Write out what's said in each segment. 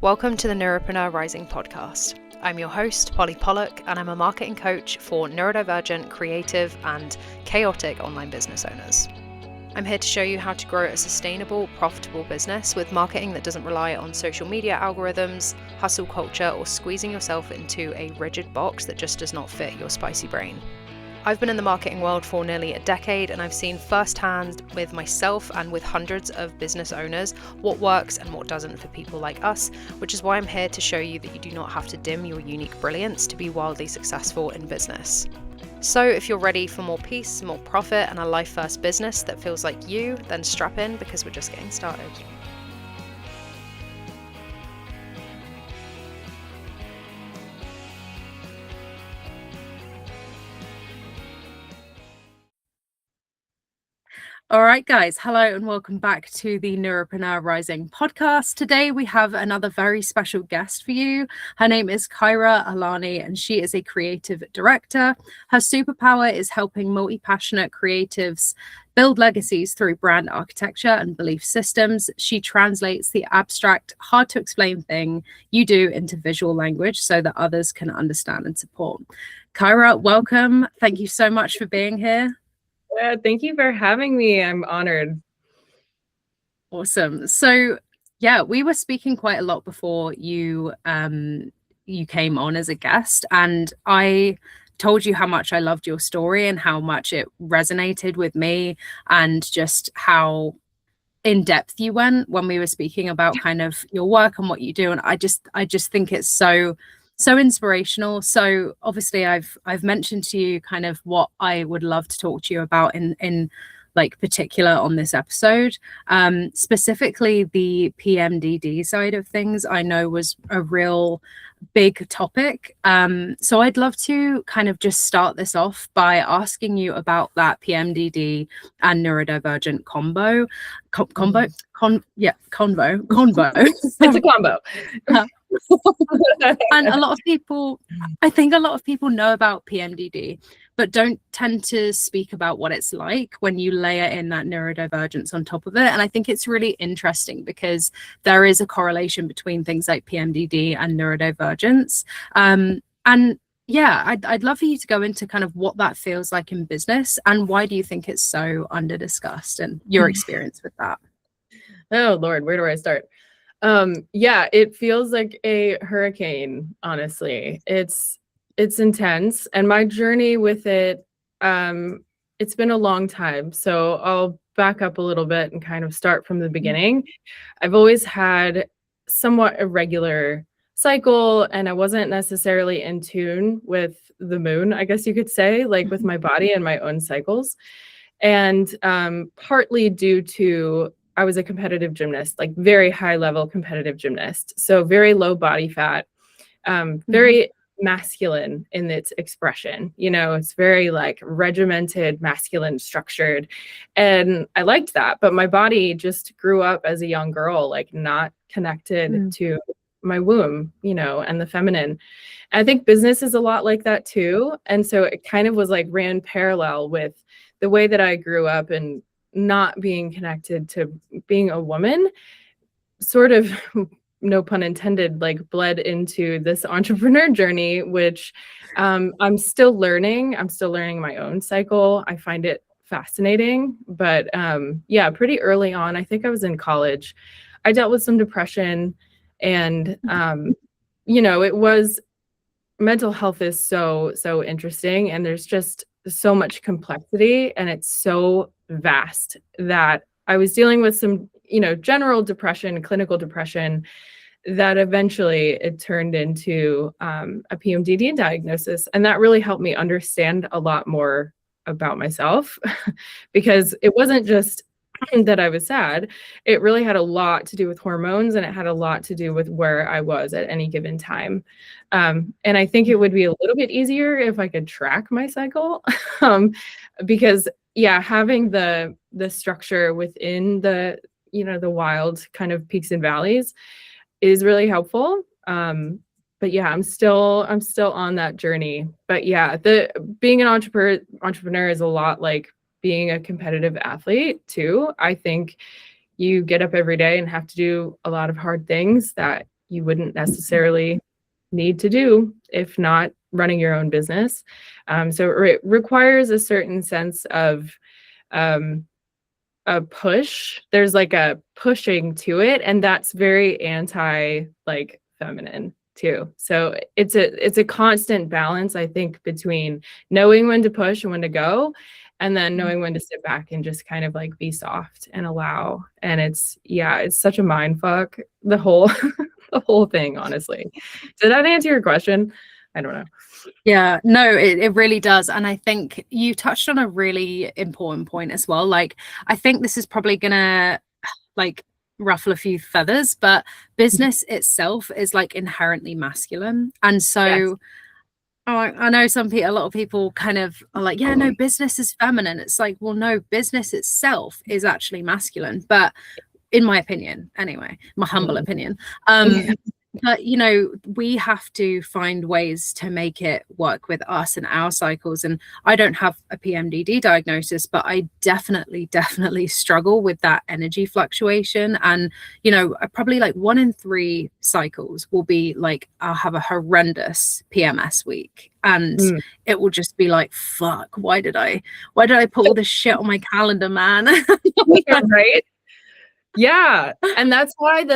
Welcome to the Neuropreneur Rising podcast. I'm your host, Polly Pollock, and I'm a marketing coach for neurodivergent, creative, and chaotic online business owners. I'm here to show you how to grow a sustainable, profitable business with marketing that doesn't rely on social media algorithms, hustle culture, or squeezing yourself into a rigid box that just does not fit your spicy brain. I've been in the marketing world for nearly a decade, and I've seen firsthand with myself and with hundreds of business owners what works and what doesn't for people like us, which is why I'm here to show you that you do not have to dim your unique brilliance to be wildly successful in business. So if you're ready for more peace, more profit, and a life-first business that feels like you, then strap in because we're just getting started. All right, guys. Hello and welcome back to the Neuropreneur Rising podcast. Today we have another very special guest for you. Her name is Kyra Alani and she is a creative director. Her superpower is helping multi-passionate creatives build legacies through brand architecture and belief systems. She translates the abstract, hard to explain thing you do into visual language so that others can understand and support. Kyra, welcome. Thank you so much for being here. Yeah, thank you for having me. I'm honored. Awesome. So yeah, we were speaking quite a lot before you came on as a guest, and I told you how much I loved your story and how much it resonated with me, and just how in depth you went when we were speaking about kind of your work and what you do. And I just think it's so inspirational. So obviously I've mentioned to you kind of what I would love to talk to you about in like particular on this episode. Specifically the PMDD side of things I know was a real big topic. So I'd love to kind of just start this off by asking you about that PMDD and neurodivergent convo. It's a combo. And I think a lot of people know about PMDD, but don't tend to speak about what it's like when you layer in that neurodivergence on top of it. And I think it's really interesting because there is a correlation between things like PMDD and neurodivergence. And yeah, I'd love for you to go into kind of what that feels like in business and why do you think it's so under discussed and your experience with that. Oh Lord, where do I start? Yeah, it feels like a hurricane, honestly. It's intense, and my journey with it, it's been a long time. So I'll back up a little bit and kind of start from the beginning. I've always had somewhat irregular cycle, and I wasn't necessarily in tune with the moon, I guess you could say, like with my body and my own cycles. And partly due to I was a competitive gymnast, like very high level competitive gymnast. So very low body fat, very masculine in its expression. You know, it's very like regimented, masculine, structured. And I liked that. But my body just grew up as a young girl, like not connected to my womb, you know, and the feminine. And I think business is a lot like that too. And so it kind of was like ran parallel with the way that I grew up and not being connected to being a woman, sort of, no pun intended, like bled into this entrepreneur journey, which I'm still learning. I'm still learning my own cycle. I find it fascinating. But yeah, pretty early on, I think I was in college, I dealt with some depression. And, you know, it was mental health is so interesting. And there's just so much complexity and it's so vast that I was dealing with some, you know, general depression, clinical depression, that eventually it turned into a PMDD diagnosis. And that really helped me understand a lot more about myself because it wasn't just that I was sad. It really had a lot to do with hormones and it had a lot to do with where I was at any given time. And I think it would be a little bit easier if I could track my cycle because yeah, having the structure within the, you know, the wild kind of peaks and valleys is really helpful. But yeah, I'm still on that journey. But yeah, being an entrepreneur is a lot like being a competitive athlete too. I think you get up every day and have to do a lot of hard things that you wouldn't necessarily need to do if not running your own business. So it requires a certain sense of a push. There's like a pushing to it, and that's very anti like feminine too. So it's a constant balance, I think, between knowing when to push and when to go, and then knowing when to sit back and just kind of like be soft and allow. And it's such a mind fuck, the whole the whole thing, honestly. Did that answer your question? I don't know. Yeah, no, it really does. And I think you touched on a really important point as well. Like, I think this is probably gonna like ruffle a few feathers, but business itself is like inherently masculine. And so Yes. I know a lot of people kind of are like, yeah, no, business is feminine. It's like, well, no, business itself is actually masculine. But in my opinion, anyway, my humble opinion, but you know, we have to find ways to make it work with us and our cycles. And I don't have a PMDD diagnosis, but I definitely struggle with that energy fluctuation. And you know, probably like 1 in 3 cycles will be like, I'll have a horrendous PMS week, and it will just be like, fuck, why did I put all this shit on my calendar, man? Right. Yeah. And that's why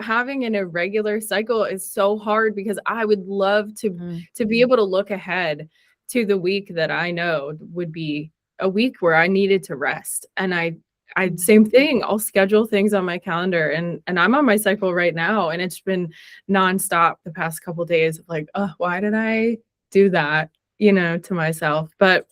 having an irregular cycle is so hard, because I would love to be able to look ahead to the week that I know would be a week where I needed to rest. And I same thing. I'll schedule things on my calendar, and I'm on my cycle right now, and it's been nonstop the past couple of days of like, oh, why did I do that, to myself? But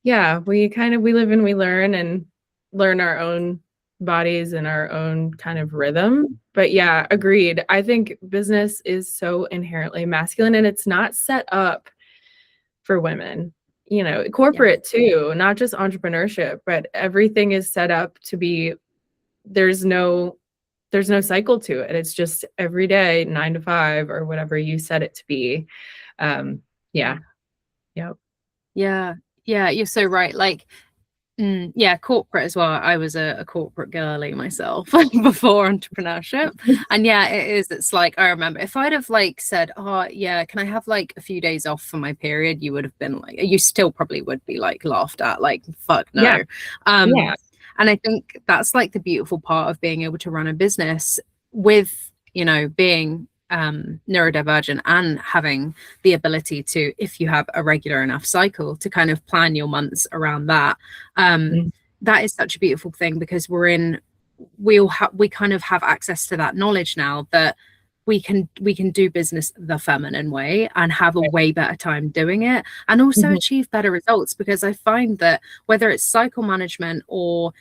yeah, we live and we learn, and learn our own bodies and our own kind of rhythm. But yeah, agreed. I think business is so inherently masculine, and it's not set up for women. Corporate too, not just entrepreneurship, but everything is set up to be, there's no cycle to it. It's just every day, 9 to 5 or whatever you set it to be. Yeah. Yep. Yeah, you're so right. Like, corporate as well. I was a corporate girly myself before entrepreneurship. And yeah, it's like, I remember if I'd have like said, oh yeah, can I have like a few days off for my period, you would have been like, you still probably would be like laughed at, like, fuck no. Yeah. And I think that's like the beautiful part of being able to run a business with, being neurodivergent and having the ability to, if you have a regular enough cycle, to kind of plan your months around that. That is such a beautiful thing, because we kind of have access to that knowledge now, that we can do business the feminine way and have a way better time doing it, and also achieve better results. Because I find that whether it's cycle management or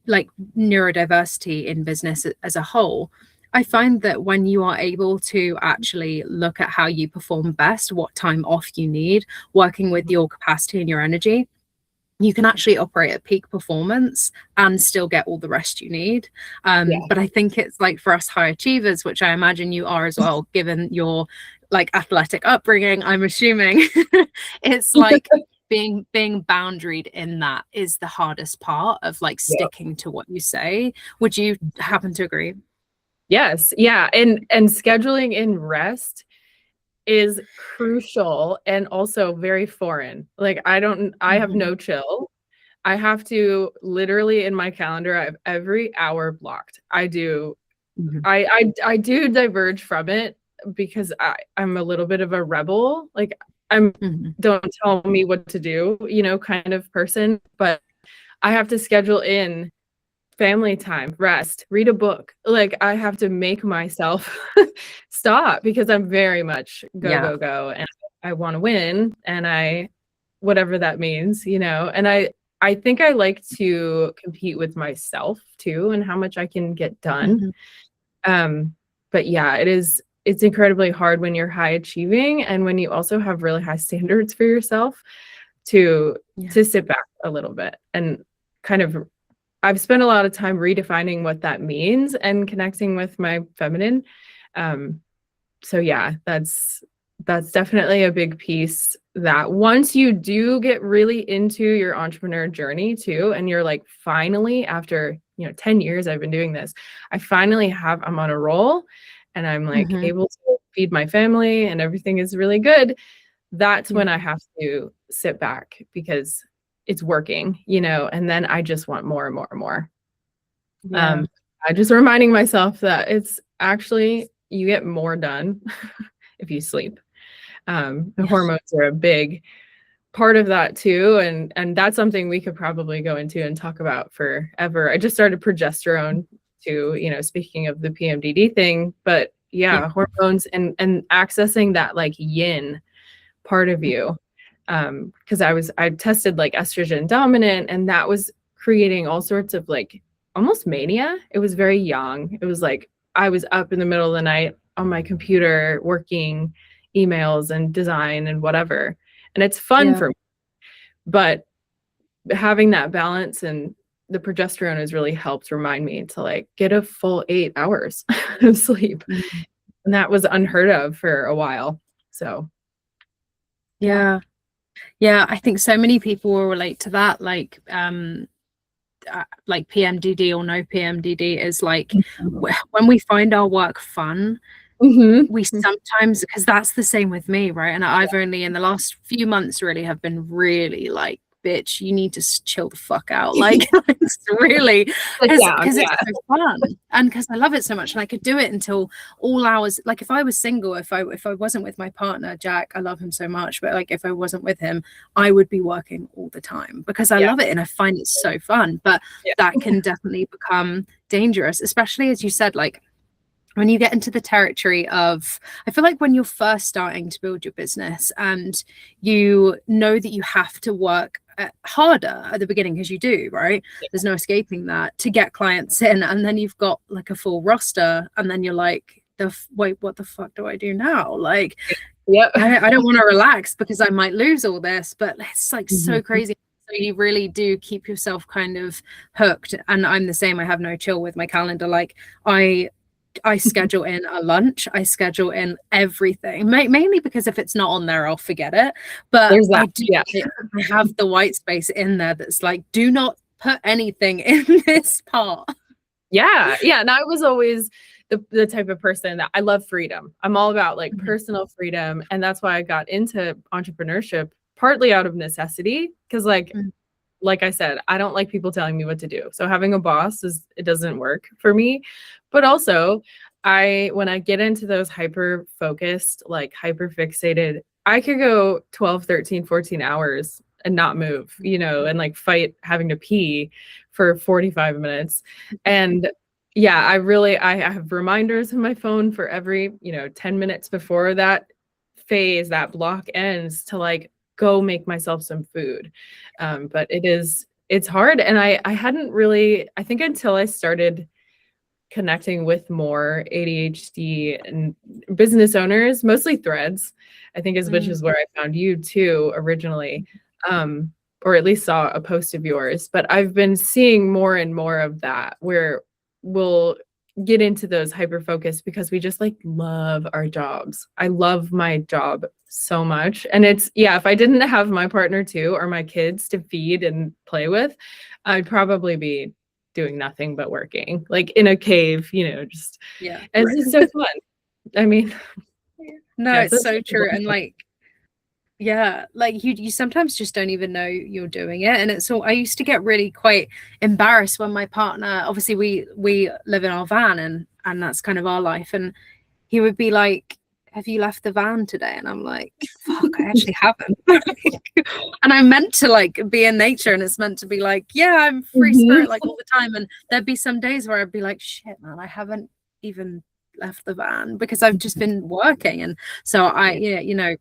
like neurodiversity in business as a whole, I find that when you are able to actually look at how you perform best, what time off you need, working with your capacity and your energy, you can actually operate at peak performance and still get all the rest you need. But I think it's like, for us high achievers, which I imagine you are as well, given your like athletic upbringing, I'm assuming, it's like being boundaried in that is the hardest part of like sticking to what you say. Would you happen to agree? Yes. Yeah. And scheduling in rest is crucial, and also very foreign. Like I have no chill. I have to literally, in my calendar, I have every hour blocked. I do diverge from it, because I'm a little bit of a rebel. Like don't tell me what to do, kind of person. But I have to schedule in family time, rest, read a book. Like I have to make myself stop, because I'm very much go, and I want to win, and whatever that means, and I think I like to compete with myself too, and how much I can get done. But yeah, it's incredibly hard when you're high achieving, and when you also have really high standards for yourself, to sit back a little bit and kind of, I've spent a lot of time redefining what that means and connecting with my feminine. So yeah, that's definitely a big piece, that once you do get really into your entrepreneur journey too, and you're like, finally, after 10 years I've been doing this, I'm on a roll, and I'm like able to feed my family and everything is really good, that's when I have to sit back because it's working, you know, and then I just want more and more and more. I just reminding myself that it's actually, you get more done if you sleep. The hormones are a big part of that too. And that's something we could probably go into and talk about forever. I just started progesterone too, you know, speaking of the PMDD thing, but hormones and accessing that like yin part of you. Because I tested like estrogen dominant, and that was creating all sorts of like almost mania. It was very young. It was like I was up in the middle of the night on my computer working emails and design and whatever. And it's fun for me. But having that balance and the progesterone has really helped remind me to like get a full 8 hours of sleep. And that was unheard of for a while. So yeah, I think so many people will relate to that. Like PMDD or no PMDD is like when we find our work fun, we sometimes, because that's the same with me, right? And I've only in the last few months really have been really like, bitch, you need to chill the fuck out. Like it's really, because it's so fun and because I love it so much, and I could do it until all hours. Like if I was single, if I wasn't with my partner Jack, I love him so much, but like if I wasn't with him, I would be working all the time because I love it and I find it so fun. But that can definitely become dangerous, especially as you said, like when you get into the territory of, I feel like when you're first starting to build your business and you know that you have to work harder at the beginning, because you do, right? There's no escaping that, to get clients in, and then you've got like a full roster, and then you're like, wait, what the fuck do I do now? Like, I don't want to relax because I might lose all this, but it's like so crazy. So you really do keep yourself kind of hooked. And I'm the same. I have no chill with my calendar. Like I schedule in a lunch, I schedule in everything, mainly because if it's not on there, I'll forget it. But I do I have the white space in there that's like, do not put anything in this part. And I was always the type of person that I love freedom. I'm all about like personal freedom, and that's why I got into entrepreneurship, partly out of necessity, because like I said, I don't like people telling me what to do. So having a boss it doesn't work for me. But also when I get into those hyper focused, like hyper fixated, I could go 12, 13, 14 hours and not move, you know, and like fight having to pee for 45 minutes. And I have reminders on my phone for every, 10 minutes before that phase, that block ends, to like go make myself some food. But it's hard. And I hadn't really, I think until I started connecting with more ADHD and business owners, mostly Threads, I think which is where I found you too originally, or at least saw a post of yours. But I've been seeing more and more of that, where we'll get into those hyper focus because we just like love our jobs. I love my job so much. And if I didn't have my partner too, or my kids to feed and play with, I'd probably be doing nothing but working, like in a cave, just it's just so fun. I mean, it's so true. And like you sometimes just don't even know you're doing it. And I used to get really quite embarrassed when my partner, obviously we live in our van and that's kind of our life, and he would be like, have you left the van today? And I'm like, fuck, I actually haven't. And I'm meant to like be in nature, and it's meant to be like, I'm free spirit like all the time. And there'd be some days where I'd be like, shit, man, I haven't even left the van because I've just been working. And so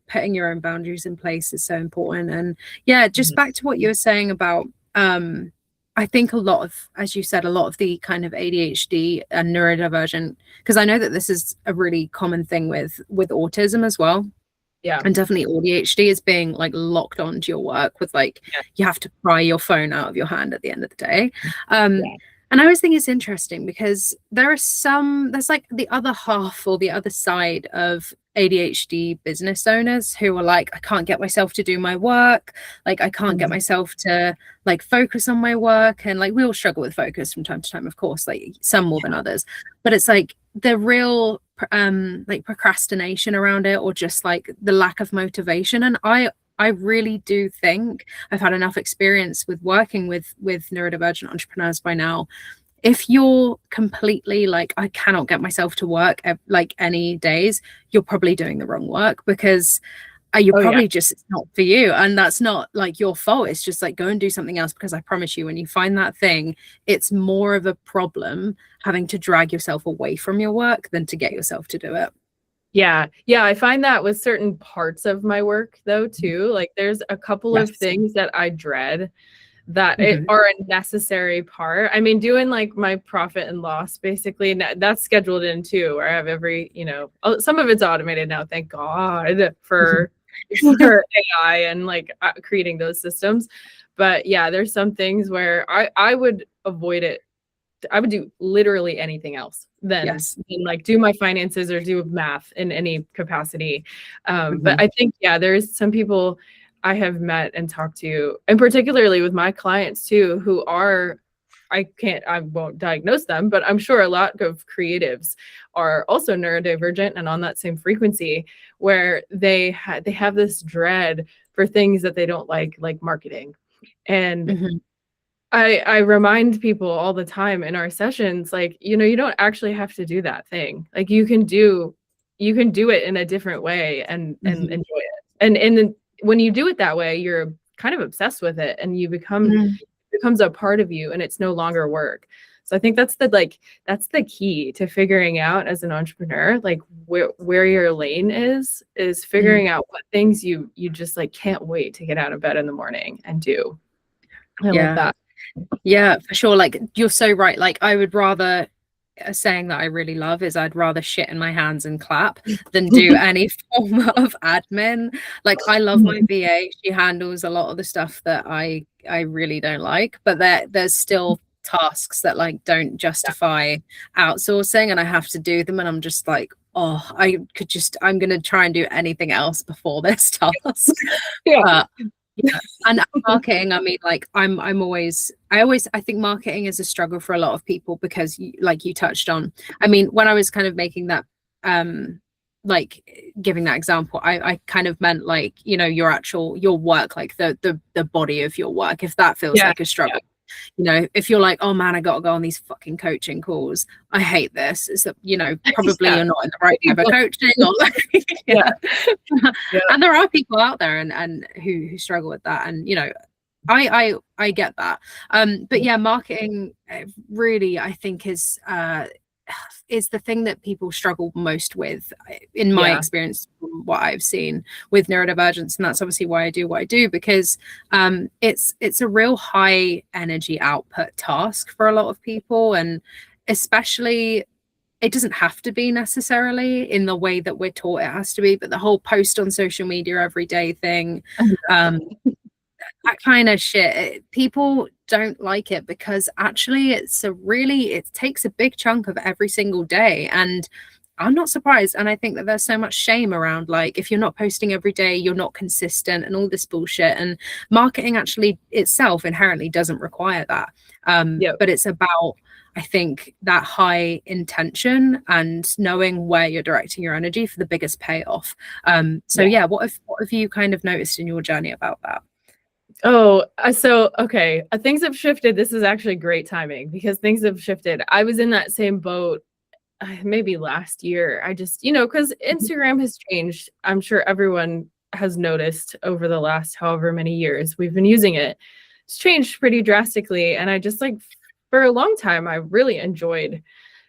putting your own boundaries in place is so important. And just back to what you were saying about I think a lot of, as you said, a lot of the kind of ADHD and neurodivergent, because I know that this is a really common thing with autism as well. Yeah. And definitely ADHD is being like locked onto your work with like, you have to pry your phone out of your hand at the end of the day. And I always think it's interesting because there's like the other half or the other side of ADHD business owners who are like, I can't get myself to do my work. Like I can't get myself to like focus on my work. And like we all struggle with focus from time to time, of course, like some more than others. But it's like the real like procrastination around it, or just like the lack of motivation. And I really do think I've had enough experience with working with neurodivergent entrepreneurs by now. If you're completely like, I cannot get myself to work like any days, you're probably doing the wrong work, because you're probably just, it's not for you. And that's not like your fault. It's just like, go and do something else, because I promise you, when you find that thing, it's more of a problem having to drag yourself away from your work than to get yourself to do it. Yeah. I find that with certain parts of my work though, too. Like there's a couple of things that I dread that are a necessary part. I mean, doing like my profit and loss, basically, that's scheduled in too, where I have every, some of it's automated now, thank God for AI and like creating those systems. But yeah, there's some things where I would avoid it. I would do literally anything else than like do my finances or do math in any capacity. But I think, there's some people I have met and talked to, and particularly with my clients too, who are, I won't diagnose them, but I'm sure a lot of creatives are also neurodivergent and on that same frequency, where they have this dread for things that they don't like marketing. And I remind people all the time in our sessions, like, you don't actually have to do that thing. Like you can do it in a different way and enjoy it. And then when you do it that way, you're kind of obsessed with it, and you it becomes a part of you, and it's no longer work. So I think that's the key to figuring out as an entrepreneur, like where your lane is figuring out what things you just like can't wait to get out of bed in the morning and do. I love that. Yeah, for sure. Like you're so right. Like I would rather, a saying that I really love is, I'd rather shit in my hands and clap than do any form of admin. Like I love my VA. She handles a lot of the stuff that I really don't like, but there's still tasks that like don't justify outsourcing, and I have to do them, and I'm just like, oh, I'm gonna try and do anything else before this task. And marketing, I mean, like I think marketing is a struggle for a lot of people, because like you touched on, I mean, when I was kind of making that like giving that example, I kind of meant like, your work, like the body of your work, if that feels like a struggle. If you're like, oh man, I gotta go on these fucking coaching calls, I hate this, it's that, probably you're not in the right type of coaching, or like, and there are people out there and who struggle with that, and I get that, but marketing really, I think, is the thing that people struggle most with, in my experience, from what I've seen with neurodivergence. And that's obviously why I do what I do, because it's a real high energy output task for a lot of people. And especially, it doesn't have to be necessarily in the way that we're taught it has to be, but the whole post on social media every day thing, that kind of shit, people don't like it, because actually it takes a big chunk of every single day. And I'm not surprised. And I think that there's so much shame around, like, if you're not posting every day, you're not consistent, and all this bullshit. And marketing actually itself inherently doesn't require that. But it's about, I think, that high intention and knowing where you're directing your energy for the biggest payoff. What have you kind of noticed in your journey about that? Okay. Things have shifted. This is actually great timing, because things have shifted. I was in that same boat maybe last year. I just, because Instagram has changed. I'm sure everyone has noticed over the last however many years we've been using it. It's changed pretty drastically. And I just, like, for a long time, I really enjoyed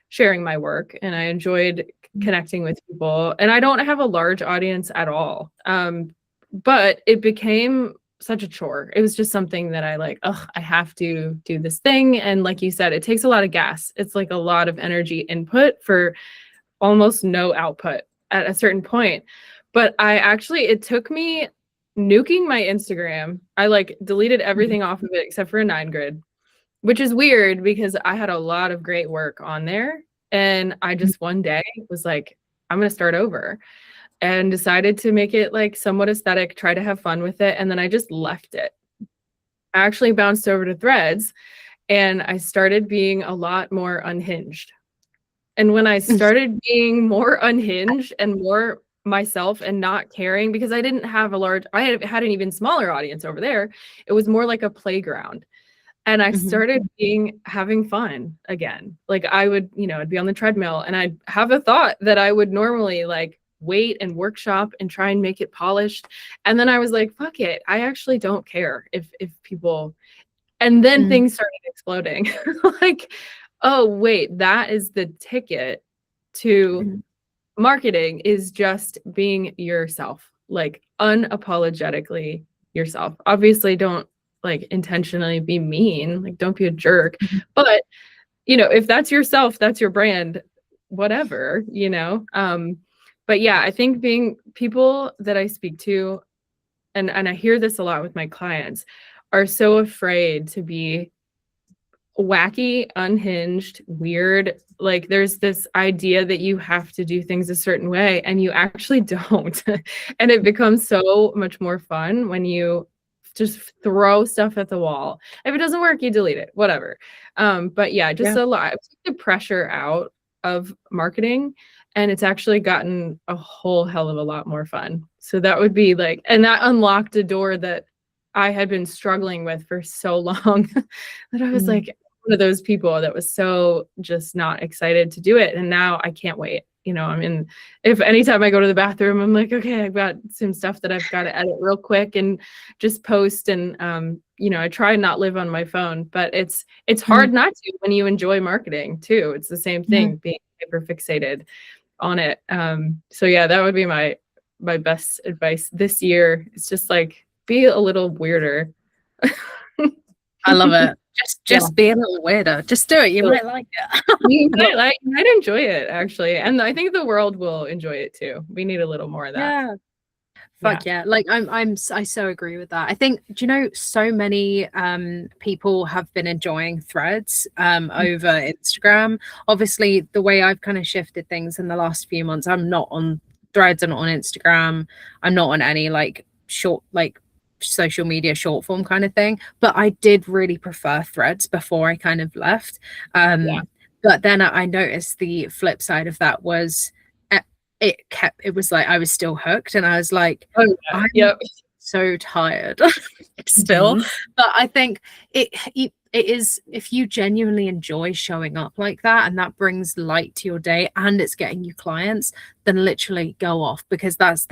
sharing my work, and I enjoyed connecting with people. And I don't have a large audience at all. But it became such a chore. It was just something that I have to do this thing. And like you said, it takes a lot of gas. It's like a lot of energy input for almost no output at a certain point. But it took me nuking my Instagram. I deleted everything off of it except for a 9 grid, which is weird because I had a lot of great work on there. And I just one day was like, I'm going to start over, and decided to make it like somewhat aesthetic, try to have fun with it. And then I just left it. I actually bounced over to Threads, and I started being a lot more unhinged. And when I started being more unhinged and more myself and not caring, because I didn't have I had an even smaller audience over there. It was more like a playground. And I started having fun again. Like I would, I'd be on the treadmill and I'd have a thought that I would normally like wait and workshop and try and make it polished. And then I was like, fuck it. I actually don't care if people, and then things started exploding. Like, oh, wait, that is the ticket to marketing, is just being yourself, like unapologetically yourself. Obviously, don't like intentionally be mean, like don't be a jerk. But, if that's yourself, that's your brand, whatever, But yeah, I think being people that I speak to, and I hear this a lot with my clients, are so afraid to be wacky, unhinged, weird. Like there's this idea that you have to do things a certain way and you actually don't. And it becomes so much more fun when you just throw stuff at the wall. If it doesn't work, you delete it, whatever. But yeah, just a lot, take the pressure out of marketing, and it's actually gotten a whole hell of a lot more fun. So that would be like, and that unlocked a door that I had been struggling with for so long that I was like one of those people that was so just not excited to do it. And now I can't wait. I mean, if anytime I go to the bathroom, I'm like, okay, I've got some stuff that I've got to edit real quick and just post. And, I try and not live on my phone, but it's hard not to when you enjoy marketing too. It's the same thing, being hyper fixated on it. So yeah, that would be my best advice this year. It's just like, be a little weirder. I love it. Just be a little weirder. Just do it. You might like it. You might enjoy it, actually. And I think the world will enjoy it too. We need a little more of that. Yeah. Fuck yeah. Like I so agree with that. I think, so many people have been enjoying Threads over Instagram. Obviously, the way I've kind of shifted things in the last few months, I'm not on Threads, I'm not on Instagram, I'm not on any like short social media short form kind of thing, but I did really prefer Threads before I kind of left. But then I noticed the flip side of that was it was like I was still hooked, and I was like, I'm so tired still. But I think it is, if you genuinely enjoy showing up like that and that brings light to your day and it's getting you clients, then literally go off, because that's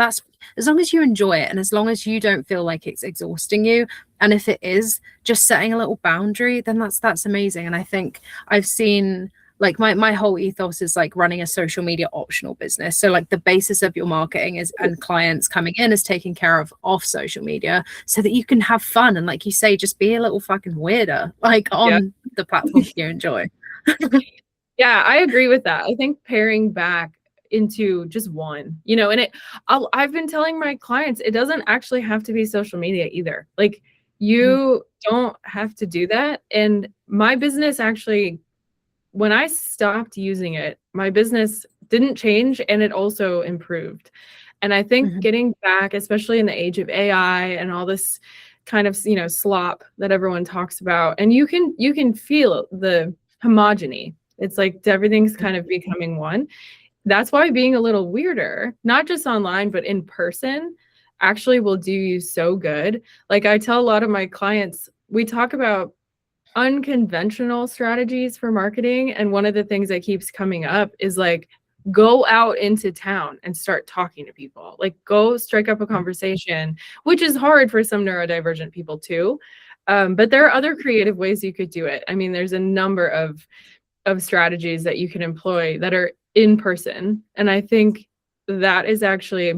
as long as you enjoy it and as long as you don't feel like it's exhausting you, and if it is, just setting a little boundary, then that's amazing. And I think I've seen, like, my whole ethos is like running a social media optional business. So like the basis of your marketing is, and clients coming in, is taking care of off social media so that you can have fun. And like you say, just be a little fucking weirder, like on the platforms you enjoy. Yeah, I agree with that. I think paring back into just one, and I've been telling my clients, it doesn't actually have to be social media either. Like you don't have to do that. And my business actually, when I stopped using it, my business didn't change and it also improved. And I think getting back, especially in the age of AI and all this kind of, slop that everyone talks about, and you can feel the homogeny. It's like everything's kind of becoming one. That's why being a little weirder, not just online, but in person, actually will do you so good. Like I tell a lot of my clients, we talk about unconventional strategies for marketing, and one of the things that keeps coming up is like, go out into town and start talking to people. Like go strike up a conversation, which is hard for some neurodivergent people too. But there are other creative ways you could do it. I mean, there's a number of strategies that you can employ that are in person. And I think that is actually,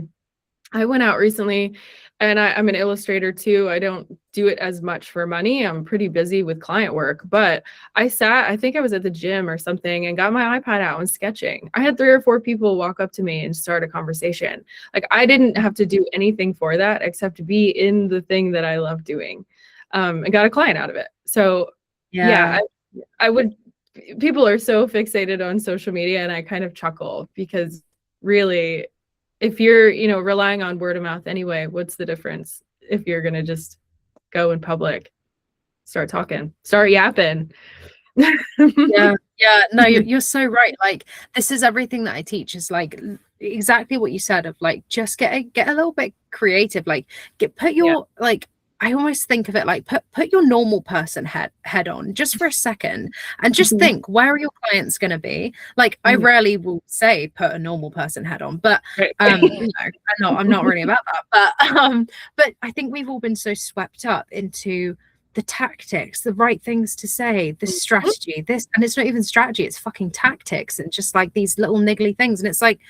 I went out recently, and I'm an illustrator too. I don't do it as much for money. I'm pretty busy with client work, but I think I was at the gym or something and got my iPad out and sketching. I had 3 or 4 people walk up to me and start a conversation. Like I didn't have to do anything for that except be in the thing that I love doing, and got a client out of it. So I would, people are so fixated on social media, and I kind of chuckle because really, if you're, relying on word of mouth anyway, what's the difference if you're going to just go in public, start talking, start yapping? Yeah, no, you're so right. Like, this is everything that I teach, is like exactly what you said, of like, just get a little bit creative, like put Yeah. your, like, I almost think of it like put your normal person head on just for a second, and just Mhm. think, where are your clients going to be? Like, I Mhm. rarely will say put a normal person head on, but Right. I'm not really about that. But I think we've all been so swept up into the tactics, the right things to say, the strategy, this, and it's not even strategy, it's fucking tactics, and just like these little niggly things. And it's like,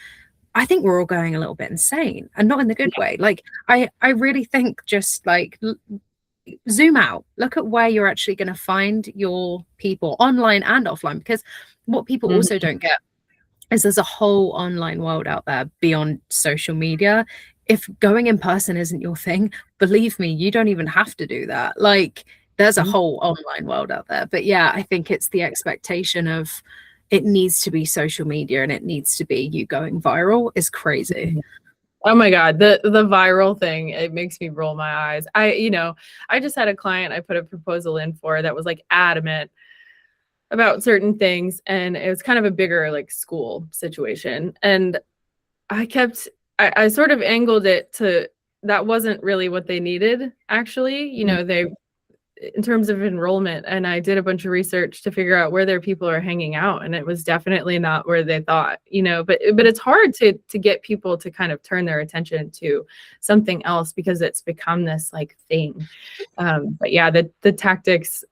I think we're all going a little bit insane, and not in the good way. Like, I really think, just like, zoom out, look at where you're actually going to find your people, online and offline, because what people Mhm. also don't get is there's a whole online world out there beyond social media. If going in person isn't your thing, believe me, you don't even have to do that. Like, there's a whole online world out there. But yeah, I think it's the expectation of it needs to be social media, and it needs to be you going viral, is crazy. Oh my God, the viral thing, it makes me roll my eyes. I just had a client I put a proposal in for that was like adamant about certain things, and it was kind of a bigger like school situation. And I sort of angled it to, that wasn't really what they needed, actually. They, in terms of enrollment, and I did a bunch of research to figure out where their people are hanging out, and it was definitely not where they thought. But it's hard to get people to kind of turn their attention to something else, because it's become this like thing. But yeah, the tactics,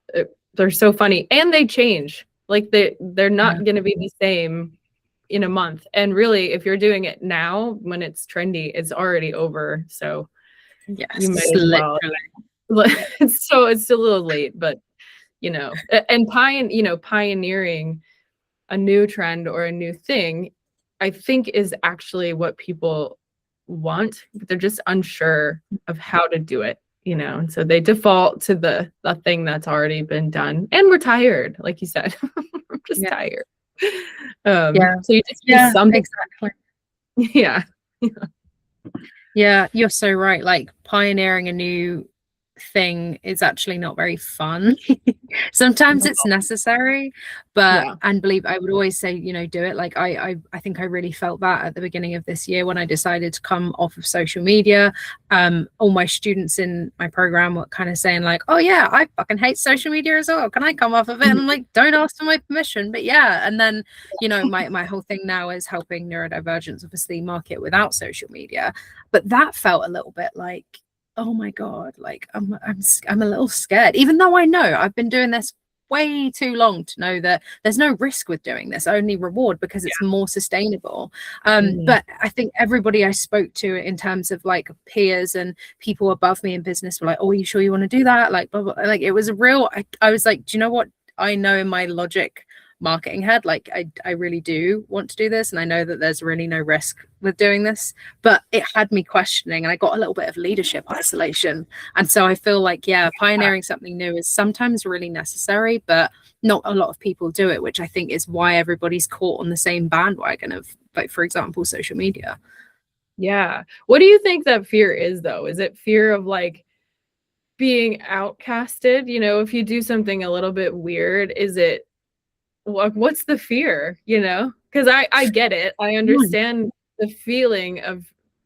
they're so funny, and they change. Like, they're not going to be the same in a month. And really, if you're doing it now when it's trendy, it's already over. So you might Yes, as well. It's a little late, but and pioneering a new trend or a new thing, I think, is actually what people want, but they're just unsure of how to do it. And so they default to the thing that's already been done. And we're tired, like you said. We're just tired. Yeah, So you just use something. exactly. Yeah. Yeah, you're so right. Like, pioneering a new thing is actually not very fun. Sometimes it's necessary, but, Yeah. and believe, I would always say, do it. Like, I think I really felt that at the beginning of this year when I decided to come off of social media. All my students in my program were kind of saying like, oh yeah, I fucking hate social media as well, can I come off of it? And I'm like, don't ask for my permission. But yeah, and then my whole thing now is helping neurodivergence obviously market without social media. But that felt a little bit like, oh my God, like I'm a little scared, even though I know I've been doing this way too long to know that there's no risk with doing this, only reward, because it's more sustainable. But I think everybody I spoke to, in terms of like peers and people above me in business, were like, oh, are you sure you want to do that? Like, blah, blah. Like, it was a real, I was like, do you know what? I know in my logic marketing head, like, I really do want to do this, and I know that there's really no risk with doing this, but it had me questioning, and I got a little bit of leadership isolation. And so I feel like, yeah, pioneering something new is sometimes really necessary, but not a lot of people do it, which I think is why everybody's caught on the same bandwagon of, like, for example, social media. Yeah. What do you think that fear is, though? Is it fear of like being outcasted? If you do something a little bit weird, is it, what's the fear? Because I get it. I understand the feeling of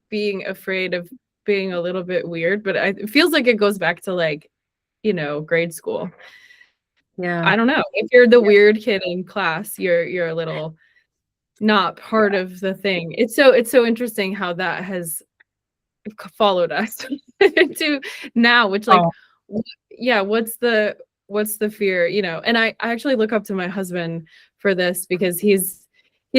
being afraid of being a little bit weird, but it feels like it goes back to like, grade school. Yeah. I don't know. If you're the weird kid in class, you're a little not part of the thing. It's so interesting how that has followed us to now, which like, yeah, what's the fear? And I actually look up to my husband for this, because he's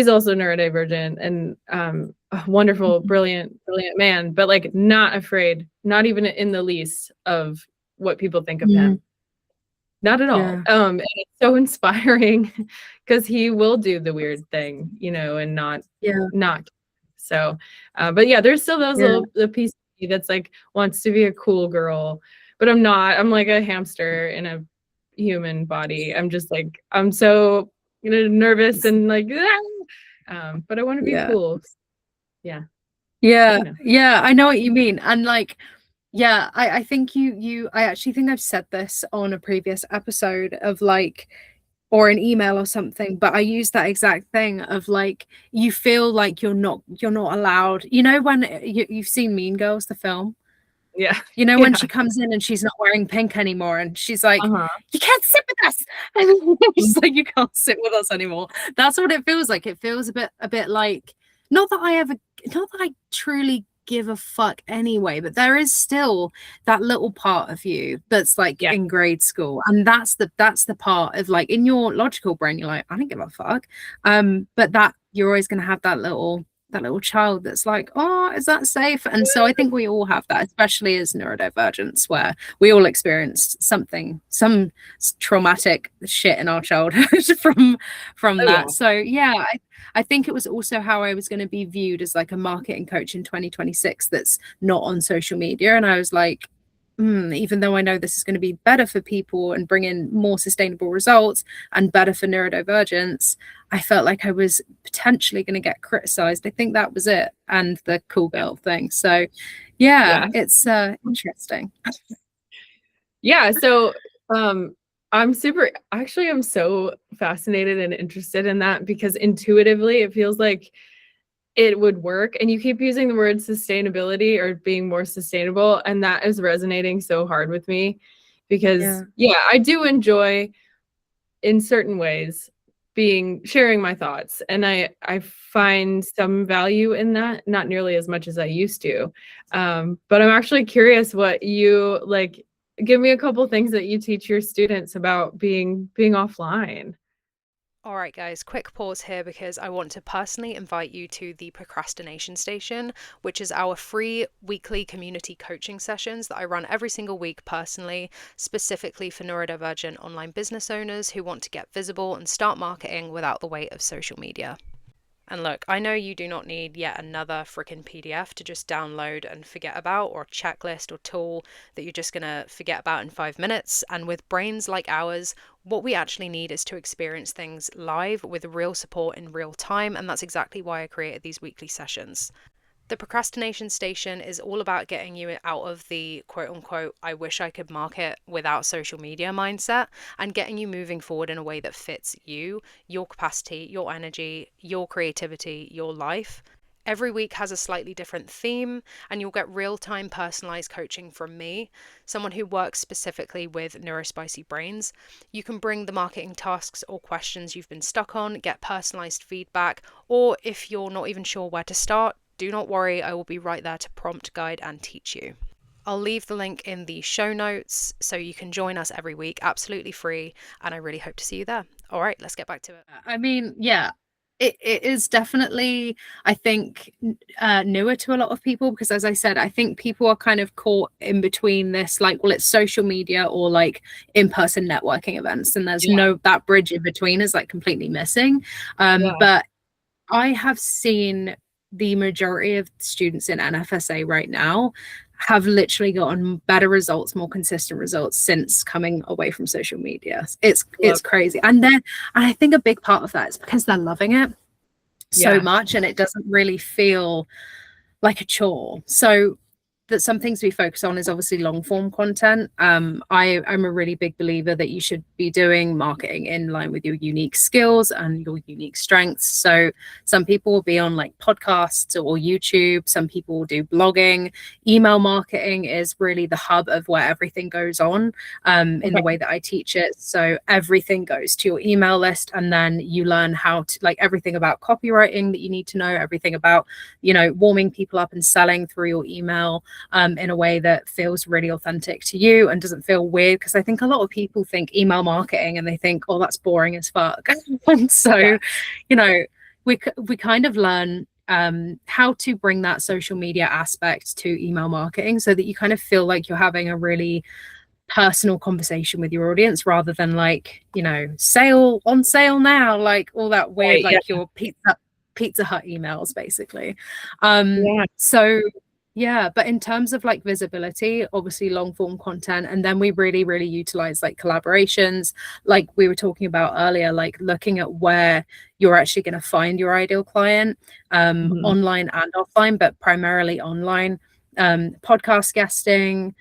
also neurodivergent, and a wonderful, brilliant man, but like not afraid, not even in the least, of what people think of him. Not at all. And it's so inspiring, because he will do the weird thing, and not so. But yeah, there's still those the piece of me that's like wants to be a cool girl, but I'm not. I'm like a hamster in a human body. I'm just like, I'm so nervous and like, but I want to be cool. Yeah. I know what you mean. And like, yeah, I think I actually think I've said this on a previous episode of like, or an email or something, but I use that exact thing of like, you feel like you're not allowed, you know, when you've seen Mean Girls, the film, Yeah. you know, when Yeah. she comes in and she's not wearing pink anymore and she's like, Uh-huh. you can't sit with us. And she's like, you can't sit with us anymore. That's what it feels like. It feels a bit like, not that I truly give a fuck anyway, but there is still that little part of you that's like Yeah. in grade school. And that's the part of like, in your logical brain, you're like, I don't give a fuck. But that you're always gonna have that little child that's like, oh, is that safe? And so I think we all have that, especially as neurodivergents, where we all experienced some traumatic shit in our childhood from that. Yeah. So yeah, I think it was also how I was going to be viewed as like a marketing coach in 2026 that's not on social media. And I was like, even though I know this is going to be better for people and bring in more sustainable results and better for neurodivergence, I felt like I was potentially going to get criticized. I think that was it. And the cool girl thing. So yeah. It's interesting. Yeah. So I'm so fascinated and interested in that, because intuitively it feels like it would work. And you keep using the word sustainability or being more sustainable, and that is resonating so hard with me, because I do enjoy in certain ways sharing my thoughts, and I find some value in that, not nearly as much as I used to. But I'm actually curious what you like. Give me a couple things that you teach your students about being offline. All right, guys, quick pause here because I want to personally invite you to the Procrastination Station, which is our free weekly community coaching sessions that I run every single week personally, specifically for neurodivergent online business owners who want to get visible and start marketing without the weight of social media. And look, I know you do not need yet another freaking PDF to just download and forget about, or checklist or tool that you're just going to forget about in 5 minutes. And with brains like ours, what we actually need is to experience things live with real support in real time. And that's exactly why I created these weekly sessions. The Procrastination Station is all about getting you out of the quote unquote, I wish I could market without social media mindset, and getting you moving forward in a way that fits you, your capacity, your energy, your creativity, your life. Every week has a slightly different theme, and you'll get real-time personalized coaching from me, someone who works specifically with neurospicy brains. You can bring the marketing tasks or questions you've been stuck on, get personalized feedback, or if you're not even sure where to start, do not worry, I will be right there to prompt, guide, and teach you. I'll leave the link in the show notes so you can join us every week, absolutely free, and I really hope to see you there. All right, let's get back to it. I mean, yeah, it is definitely, I think, newer to a lot of people, because as I said, I think people are kind of caught in between this, like, well, it's social media or like in-person networking events, and there's that bridge in between is like completely missing. But I have seen the majority of students in NFSA right now have literally gotten better results, more consistent results since coming away from social media. It's crazy. And I think a big part of that is because they're loving it so much, and it doesn't really feel like a chore. So that some things we focus on is obviously long form content. I'm a really big believer that you should be doing marketing in line with your unique skills and your unique strengths. So some people will be on like podcasts or YouTube. Some people will do blogging. Email marketing is really the hub of where everything goes on in the way that I teach it. So everything goes to your email list, and then you learn how to, like, everything about copywriting that you need to know, everything about, you know, warming people up and selling through your email in a way that feels really authentic to you and doesn't feel weird. Because I think a lot of people think email marketing and they think, oh, that's boring as fuck. And so, you know, we kind of learn how to bring that social media aspect to email marketing so that you kind of feel like you're having a really personal conversation with your audience, rather than like, you know, on sale now, like all that weird, your Pizza Hut emails basically. So yeah, but in terms of like visibility, obviously long form content, and then we really utilize like collaborations, like we were talking about earlier, like looking at where you're actually going to find your ideal client, online and offline, but primarily online. Podcast guesting,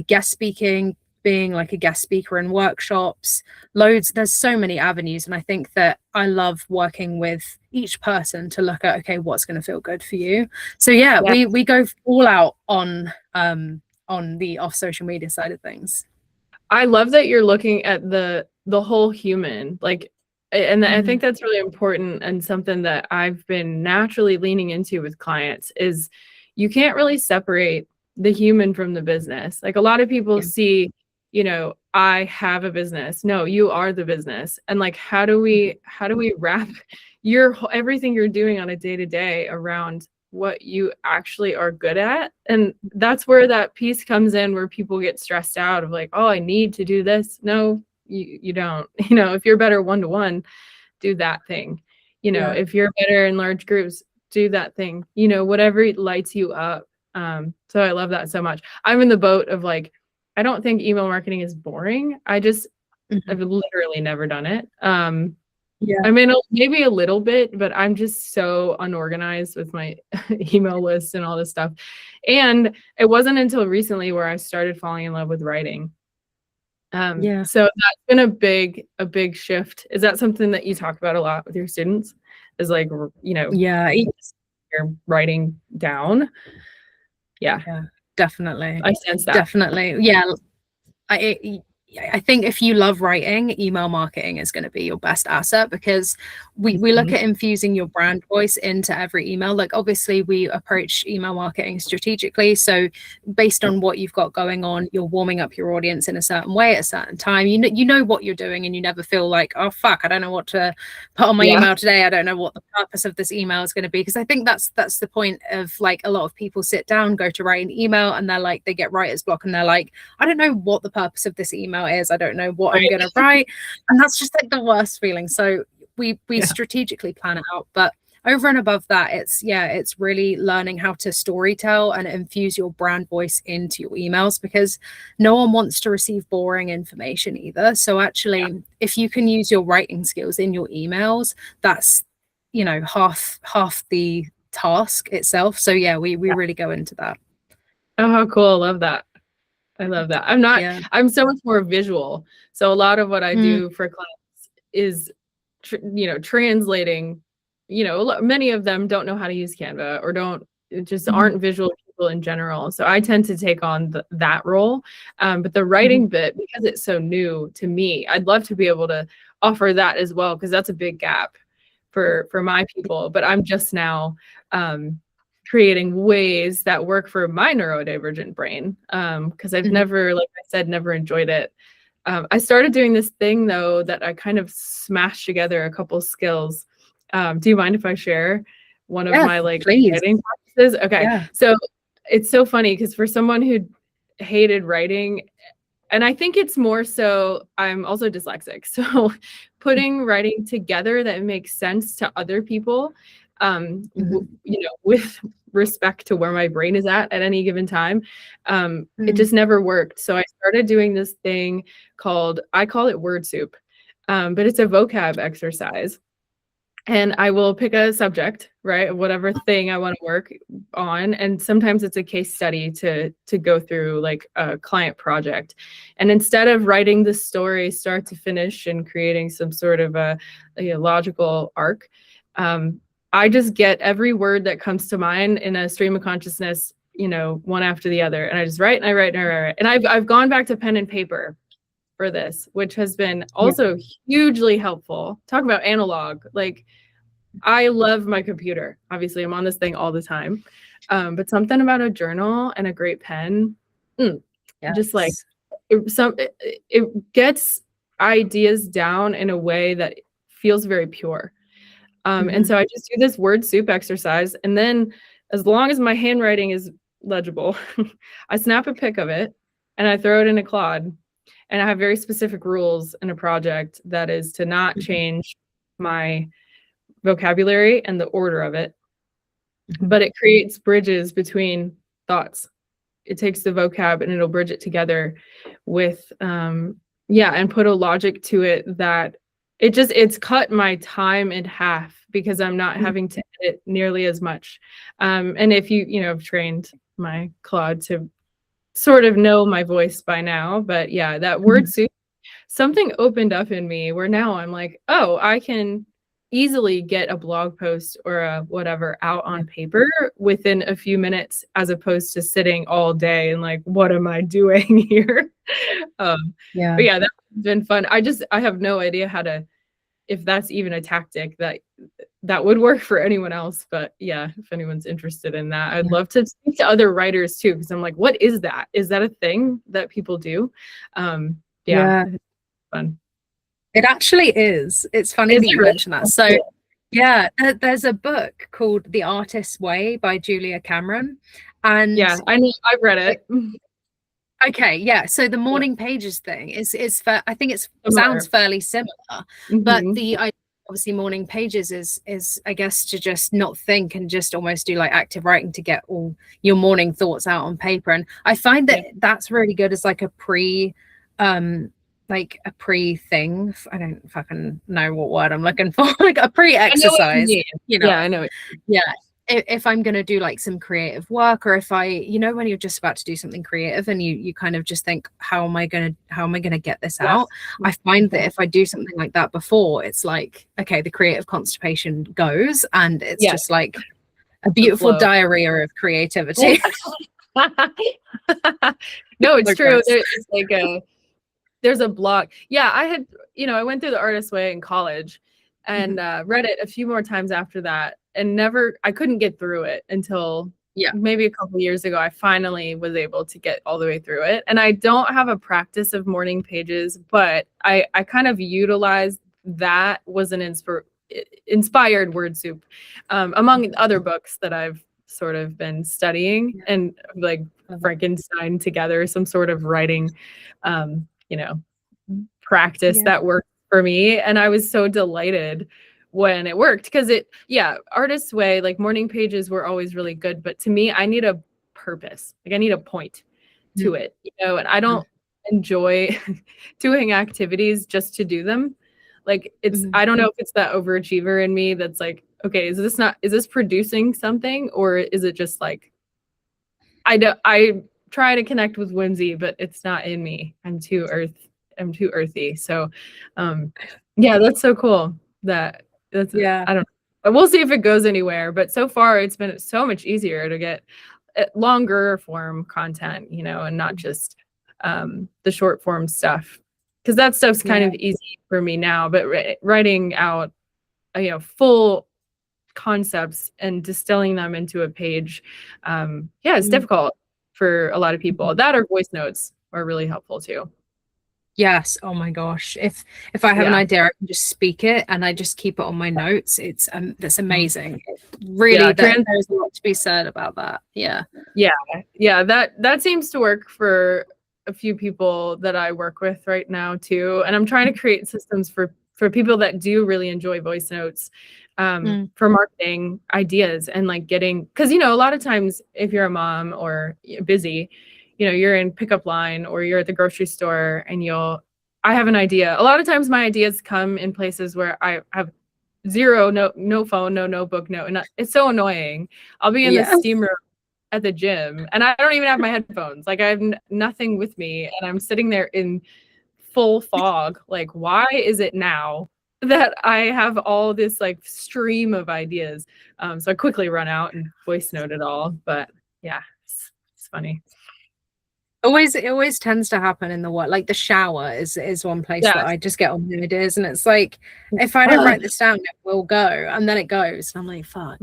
guest speaking, being like a guest speaker in workshops, loads. There's so many avenues, and I think that I love working with each person to look at, okay, what's going to feel good for you. So yeah, we go all out on the off social media side of things. I love that you're looking at the whole human, like, and I think that's really important, and something that I've been naturally leaning into with clients is you can't really separate the human from the business. Like, a lot of people see, you know, I have a business. No, you are the business. And like, how do we wrap everything you're doing on a day-to-day around what you actually are good at? And that's where that piece comes in, where people get stressed out of like, oh, I need to do this. No, you don't. You know, if you're better one-to-one, do that thing. You know, if you're better in large groups, do that thing. You know, whatever lights you up. So I love that so much. I'm in the boat of like, I don't think email marketing is boring. I've literally never done it. I mean, maybe a little bit, but I'm just so unorganized with my email list and all this stuff. And it wasn't until recently where I started falling in love with writing. So that's been a big shift. Is that something that you talk about a lot with your students? Is like, you know, you're writing down. Yeah, definitely. I sense that. Definitely. Yeah. I think if you love writing, email marketing is going to be your best asset, because we look at infusing your brand voice into every email. Like, obviously we approach email marketing strategically. So based on what you've got going on, you're warming up your audience in a certain way at a certain time. You know what you're doing, and you never feel like, oh fuck, I don't know what to put on my email today. I don't know what the purpose of this email is going to be. Because I think that's the point of, like, a lot of people sit down, go to write an email, and they're like, they get writer's block, and they're like, I don't know what the purpose of this email is. I don't know what I'm going to write. And that's just like the worst feeling. So we strategically plan it out. But over and above that, it's really learning how to storytell and infuse your brand voice into your emails, because no one wants to receive boring information either. So actually, if you can use your writing skills in your emails, that's, you know, half the task itself. So we really go into that. Oh, how cool. I love that. I'm so much more visual. So a lot of what I do for clients is, translating. You know, many of them don't know how to use Canva, or aren't visual people in general. So I tend to take on that role. But the writing bit, because it's so new to me, I'd love to be able to offer that as well, because that's a big gap for my people. But I'm just now creating ways that work for my neurodivergent brain, because I've never, like I said, never enjoyed it. I started doing this thing, though, that I kind of smashed together a couple skills. Do you mind if I share one of my writing practices? Okay. So it's so funny, because for someone who hated writing, and I think it's more so, I'm also dyslexic. So putting writing together that makes sense to other people, with respect to where my brain is at any given time, it just never worked. So I started doing this thing I call it word soup, but it's a vocab exercise. And I will pick a subject, right? Whatever thing I want to work on. And sometimes it's a case study to go through, like a client project. And instead of writing the story start to finish and creating some sort of a logical arc, I just get every word that comes to mind in a stream of consciousness, one after the other. And I just write and I write and I write. And I've gone back to pen and paper for this, which has been also hugely helpful. Talk about analog. Like, I love my computer. Obviously, I'm on this thing all the time. But something about a journal and a great pen, just like it gets ideas down in a way that feels very pure. And so I just do this word soup exercise. And then, as long as my handwriting is legible, I snap a pic of it and I throw it in a Claude. And I have very specific rules in a project, that is to not change my vocabulary and the order of it, but it creates bridges between thoughts. It takes the vocab and it'll bridge it together with, and put a logic to it that it's cut my time in half, because I'm not having to edit nearly as much. And if you have trained my Claude to sort of know my voice by now, but yeah, that word soup, something opened up in me where now I'm like, oh, I can easily get a blog post or a whatever out on paper within a few minutes, as opposed to sitting all day and like, what am I doing here? But yeah, that's been fun. I have no idea how to, if that's even a tactic that would work for anyone else. But yeah, if anyone's interested in that, I'd love to speak to other writers too, because I'm like, what is that? Is that a thing that people do? It's fun. It actually is. It's funny that you mentioned that. So yeah, there's a book called The Artist's Way by Julia Cameron. And yeah, I know, I've read it. Okay, yeah. So the morning pages thing is I think it sounds fairly similar, but the obviously morning pages is I guess to just not think and just almost do like active writing to get all your morning thoughts out on paper. And I find that that's really good as like a pre thing. I don't fucking know what word I'm looking for. Like a pre-exercise. You know, yeah, I know. Yeah. If I'm going to do like some creative work, or if I, when you're just about to do something creative and you kind of just think, how am I going to get this out? I find that if I do something like that before, it's like, okay, the creative constipation goes, and it's just like a beautiful diarrhea of creativity. No, it's true. There's a blog. Yeah, I went through The Artist's Way in college and read it a few more times after that, and I couldn't get through it until maybe a couple years ago. I finally was able to get all the way through it. And I don't have a practice of morning pages, but I kind of utilized that was an inspired word soup among other books that I've sort of been studying and like Frankenstein together some sort of writing practice that worked for me. And I was so delighted when it worked, because Artist's Way, like morning pages were always really good, but to me, I need a purpose. Like I need a point to it, and I don't enjoy doing activities just to do them. Like I don't know if it's that overachiever in me that's like, okay, is this producing something, or is it just like, I try to connect with whimsy, but it's not in me. I'm too earthy. So that's so cool. I don't know. We'll see if it goes anywhere, but so far it's been so much easier to get longer form content, and not just the short form stuff, because that stuff's kind of easy for me now. But writing out full concepts and distilling them into a page, it's difficult for a lot of people. That or voice notes are really helpful too. Yes. Oh my gosh. If I have an idea, I can just speak it and I just keep it on my notes. It's that's amazing. Really, there's a lot to be said about that. Yeah. That seems to work for a few people that I work with right now too. And I'm trying to create systems for people that do really enjoy voice notes, for marketing ideas, and like because a lot of times if you're a mom or busy, you're in pickup line or you're at the grocery store and I have an idea. A lot of times my ideas come in places where I have no phone, no notebook, it's so annoying. I'll be in the steam room at the gym and I don't even have my headphones. Like I have nothing with me and I'm sitting there in full fog. Like, why is it now that I have all this like stream of ideas? So I quickly run out and voice note it all. But yeah, it's funny. It always tends to happen in the work. Like the shower is one place that I just get on the ideas, and it's like if I don't write this down, it will go, and then it goes. And I'm like, fuck.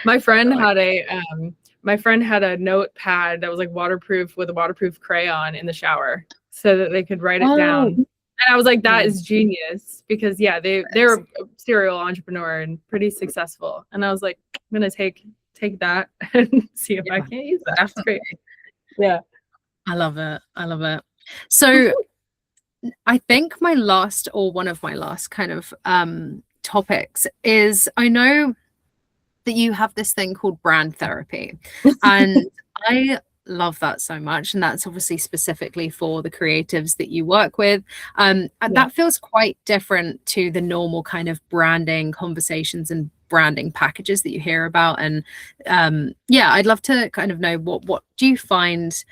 My friend had a notepad that was like waterproof with a waterproof crayon in the shower, so that they could write it down. And I was like, that is genius, because they're a serial entrepreneur and pretty successful. And I was like, I'm gonna take take that and see if I can't use that. That's great. Yeah. I love it. So I think my last, or one of my last kind of topics is, I know that you have this thing called brand therapy, and I love that so much. And that's obviously specifically for the creatives that you work with. And that feels quite different to the normal kind of branding conversations and branding packages that you hear about. And yeah, I'd love to kind of know what do you find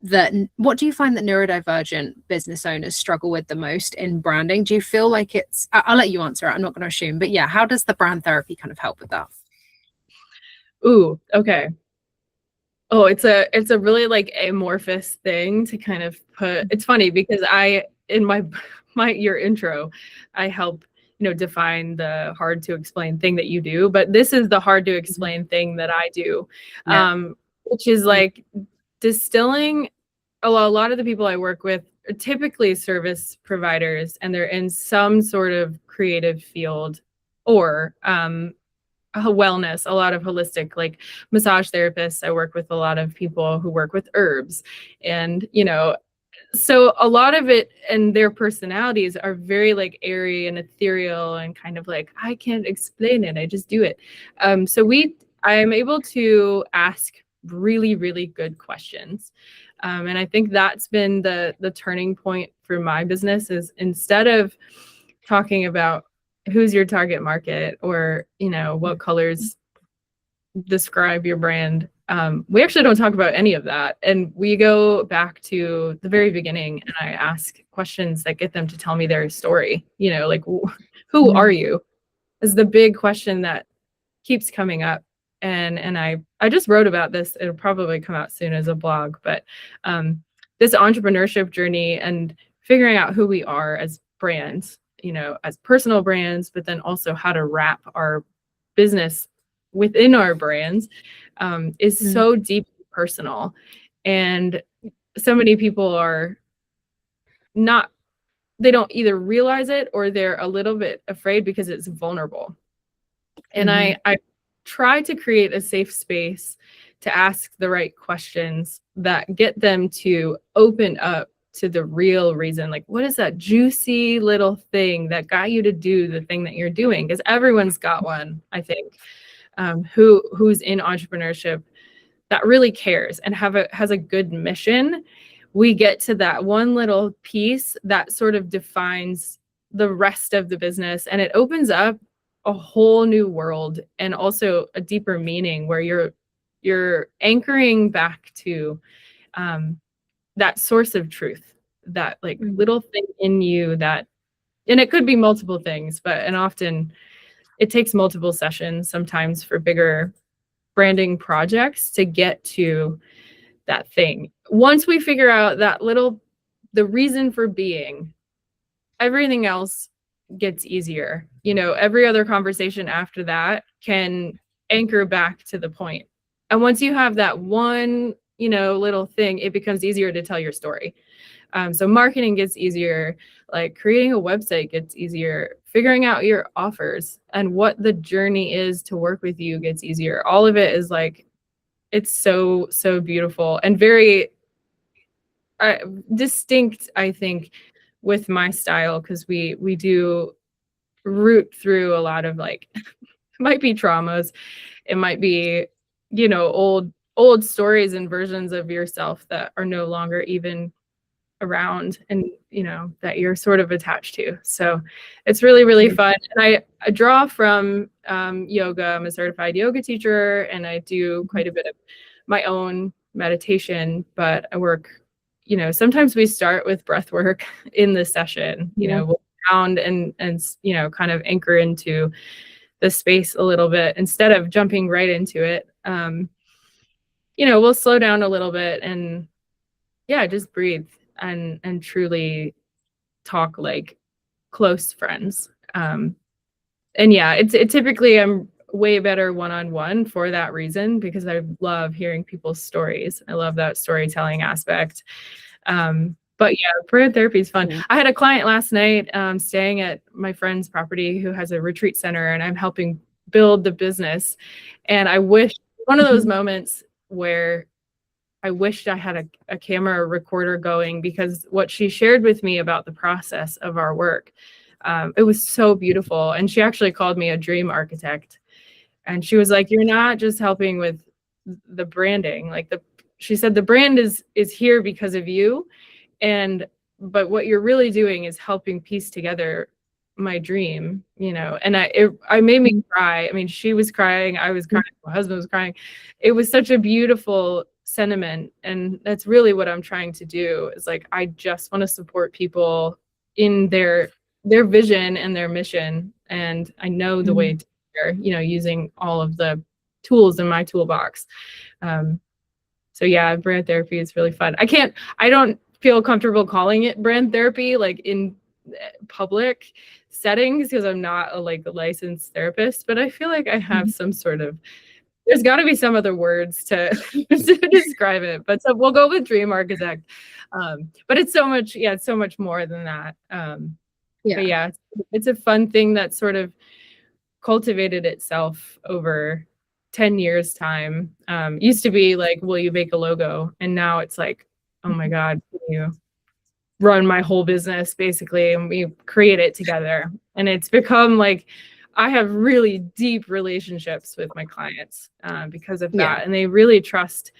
that neurodivergent business owners struggle with the most in branding? Do you feel like I'll let you answer it, I'm not going to assume, but yeah, how does the brand therapy kind of help with that? Ooh, okay. Oh, it's a really like amorphous thing to kind of put. It's funny because in my your intro, I help define the hard to explain thing that you do, but this is the hard to explain thing that I do, which is like distilling. A lot of the people I work with are typically service providers, and they're in some sort of creative field or wellness, a lot of holistic, like massage therapists. I work with a lot of people who work with herbs, and so a lot of it and their personalities are very like airy and ethereal and kind of like, I can't explain it, I just do it. So I am able to ask really, really good questions. And I think that's been the turning point for my business, is instead of talking about who's your target market or, what colors describe your brand, we actually don't talk about any of that. And we go back to the very beginning, and I ask questions that get them to tell me their story. Like, who are you? Is the big question that keeps coming up. And I just wrote about this. It'll probably come out soon as a blog, but this entrepreneurship journey and figuring out who we are as brands, as personal brands, but then also how to wrap our business within our brands is so deeply personal. And so many people they don't either realize it, or they're a little bit afraid because it's vulnerable. And I try to create a safe space to ask the right questions that get them to open up to the real reason. Like, what is that juicy little thing that got you to do the thing that you're doing? Because everyone's got one, I think, who's in entrepreneurship that really cares and has a good mission. We get to that one little piece that sort of defines the rest of the business, and it opens up a whole new world and also a deeper meaning, where you're anchoring back to that source of truth, that like little thing in you that, and it could be multiple things, and often it takes multiple sessions sometimes for bigger branding projects to get to that thing. Once we figure out the reason for being, everything else gets easier. Every other conversation after that can anchor back to the point. And once you have that one, little thing, it becomes easier to tell your story. So marketing gets easier, like creating a website gets easier, figuring out your offers and what the journey is to work with you gets easier. All of it is like, it's so, so beautiful and very distinct, I think, with my style, because we do root through a lot of like, it might be traumas, it might be, old stories and versions of yourself that are no longer even around, and that you're sort of attached to. So it's really, really fun. And I draw from yoga. I'm a certified yoga teacher, and I do quite a bit of my own meditation, but I work, sometimes we start with breath work in the session. We'll sound and kind of anchor into the space a little bit instead of jumping right into it. We'll slow down a little bit and just breathe and truly talk like close friends. It's typically I'm way better one-on-one for that reason, because I love hearing people's stories. I love that storytelling aspect. But brand therapy is fun. I had a client last night staying at my friend's property who has a retreat center, and I'm helping build the business. And I wish, one of those moments where I wished I had a camera recorder going, because what she shared with me about the process of our work, it was so beautiful. And she actually called me a dream architect. And she was like, you're not just helping with the branding. She said, the brand is here because of you. But what you're really doing is helping piece together my dream, you know, and I made me cry. I mean, she was crying, I was crying, my husband was crying. It was such a beautiful sentiment. And that's really what I'm trying to do, is like, I just want to support people in their vision and their mission. And I know the way to there, you know, using all of the tools in my toolbox. So yeah, brand therapy is really fun. I don't feel comfortable calling it brand therapy, like in public settings, because I'm not a licensed therapist, but I feel like I have some sort of, there's got to be some other words to, to describe it, but so we'll go with dream architect. But it's so much, it's so much more than that. But yeah, it's a fun thing that sort of cultivated itself over 10 years time. Used to be like, will you make a logo? And now it's like, oh my God, can you run my whole business basically? And we create it together. And it's become like, I have really deep relationships with my clients because of that. And they really trust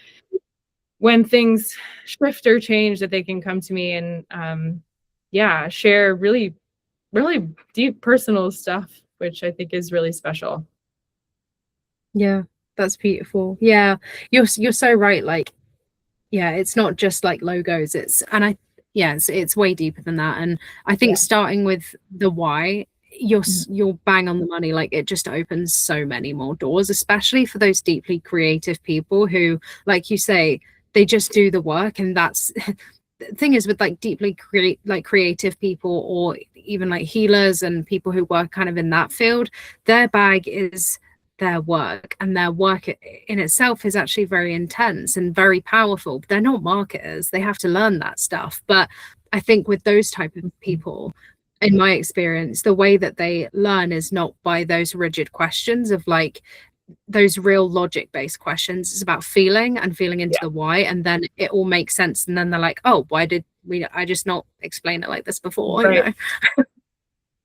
when things shift or change that they can come to me and share really, really deep personal stuff, which I think is really special. Yeah, that's beautiful. Yeah, you're so right. Like, yeah, it's not just like logos. It's way deeper than that. And I think starting with the why, you're bang on the money. Like, it just opens so many more doors, especially for those deeply creative people who, like you say, they just do the work. And that's the thing is with like deeply creative people, or even like healers and people who work kind of in that field, their bag is their work, and their work in itself is actually very intense and very powerful. But they're not marketers. They have to learn that stuff. But I think with those type of people, in my experience, the way that they learn is not by those rigid questions of like those real logic based questions. It's about feeling and feeling into the why, and then it all makes sense. And then they're like, oh, why did I just not explain it like this before? Right. You know?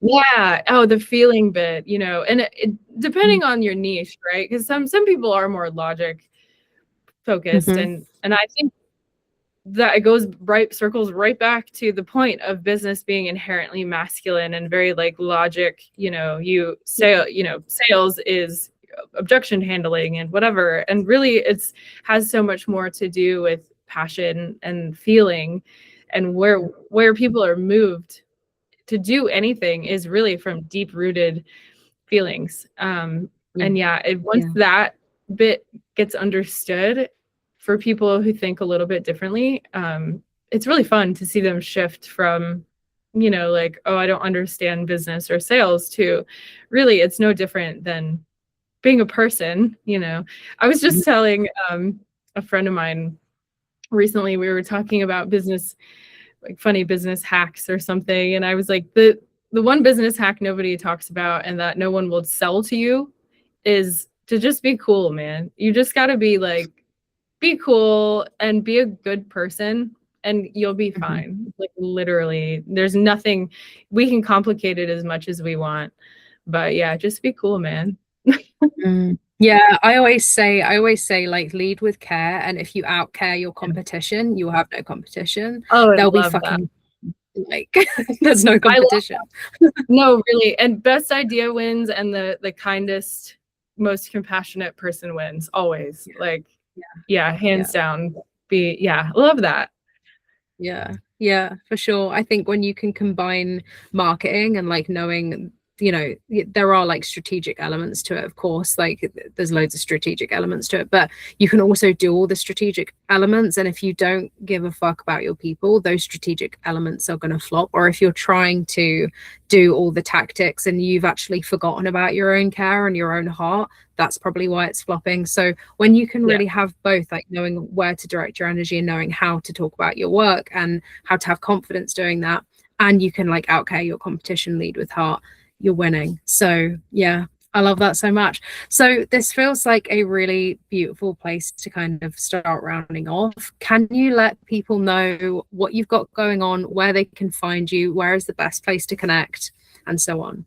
Yeah. Oh, the feeling bit, you know, and it depending on your niche, right? Because some people are more logic focused, and I think that it circles right back to the point of business being inherently masculine and very like logic. You know, sales is objection handling and whatever, and really has so much more to do with passion and feeling, and where people are moved to do anything is really from deep rooted feelings. And once that bit gets understood for people who think a little bit differently, it's really fun to see them shift from, you know, like, oh, I don't understand business or sales, to really it's no different than being a person. You know, I was just telling a friend of mine recently, we were talking about business, like funny business hacks or something. And I was like, the one business hack nobody talks about and that no one will sell to you is to just be cool, man. You just got to be like, be cool and be a good person and you'll be fine. Like literally, there's nothing, we can complicate it as much as we want, but yeah, just be cool, man. Yeah, I always say like lead with care, and if you out care your competition, you'll have no competition. Oh, they'll be fucking that. Like there's no competition. No, really. And best idea wins, and the kindest, most compassionate person wins always. Like hands down. Love that. Yeah, for sure. I think when you can combine marketing and like knowing, you know, there are like strategic elements to it, of course, like there's loads of strategic elements to it, but you can also do all the strategic elements. And if you don't give a fuck about your people, those strategic elements are going to flop. Or if you're trying to do all the tactics and you've actually forgotten about your own care and your own heart, that's probably why it's flopping. So when you can really have both, like knowing where to direct your energy and knowing how to talk about your work and how to have confidence doing that, and you can like out care your competition, lead with heart, you're winning. So yeah, I love that so much. So this feels like a really beautiful place to kind of start rounding off. Can you let people know what you've got going on, where they can find you, where is the best place to connect, and so on?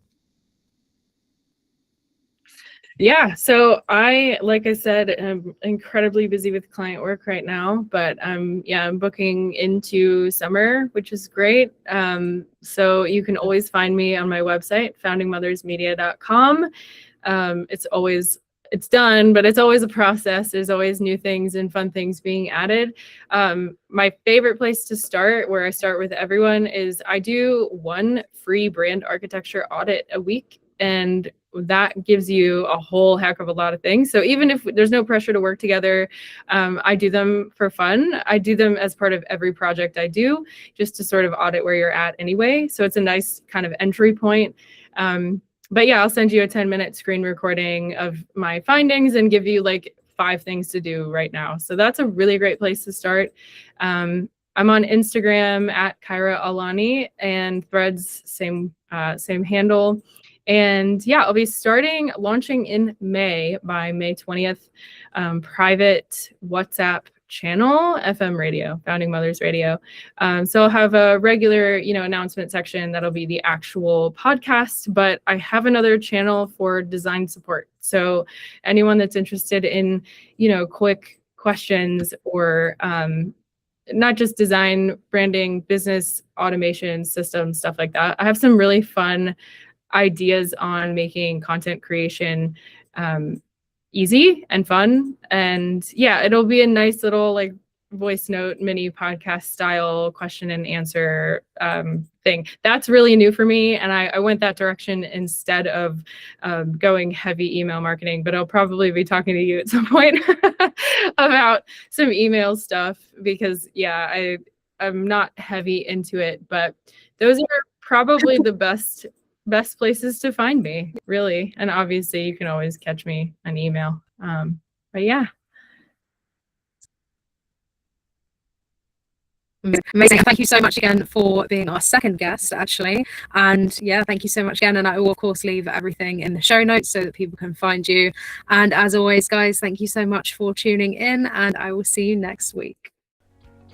Yeah, so like I said, am incredibly busy with client work right now, but I'm booking into summer, which is great. So you can always find me on my website, foundingmothersmedia.com. It's done, but it's always a process. There's always new things and fun things being added. My favorite place to start, where I start with everyone, is I do one free brand architecture audit a week, and that gives you a whole heck of a lot of things. So even if there's no pressure to work together, I do them for fun. I do them as part of every project I do, just to sort of audit where you're at anyway. So it's a nice kind of entry point. But yeah, I'll send you a 10-minute screen recording of my findings and give you like 5 things to do right now. So that's a really great place to start. I'm on Instagram at Kyra Alani, and Threads, same handle. And yeah, I'll be launching in May, by May 20th, private WhatsApp channel, FM radio, Founding Mothers Radio. So I'll have a regular, announcement section that'll be the actual podcast, but I have another channel for design support. So anyone that's interested in, quick questions or not just design, branding, business, automation, systems, stuff like that. I have some really fun ideas on making content creation easy and fun. And yeah, it'll be a nice little like voice note mini podcast style question and answer thing. That's really new for me, and I went that direction instead of going heavy email marketing. But I'll probably be talking to you at some point about some email stuff, because yeah, I'm not heavy into it, but those are probably the best places to find me, really. And obviously you can always catch me on email. But yeah. Amazing. Thank you so much again for being our second guest, actually. And yeah, thank you so much again. And I will, of course, leave everything in the show notes so that people can find you. And as always, guys, thank you so much for tuning in, and I will see you next week.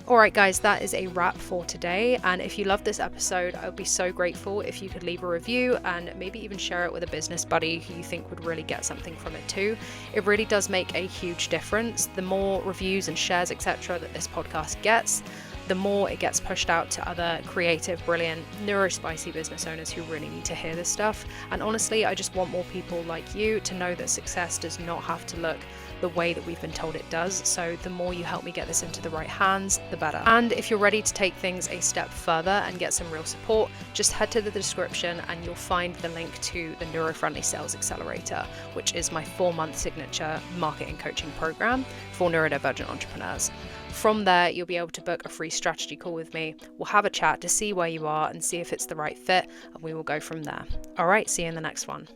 Alright guys, that is a wrap for today, and if you loved this episode, I would be so grateful if you could leave a review and maybe even share it with a business buddy who you think would really get something from it too. It really does make a huge difference. The more reviews and shares, etc., that this podcast gets, the more it gets pushed out to other creative, brilliant, neurospicy business owners who really need to hear this stuff. And honestly, I just want more people like you to know that success does not have to look the way that we've been told it does. So the more you help me get this into the right hands, the better. And if you're ready to take things a step further and get some real support, just head to the description and you'll find the link to the Neuro-Friendly Sales Accelerator, which is my 4-month signature marketing coaching program for neurodivergent entrepreneurs. From there, you'll be able to book a free strategy call with me. We'll have a chat to see where you are and see if it's the right fit, and we will go from there. All right, see you in the next one.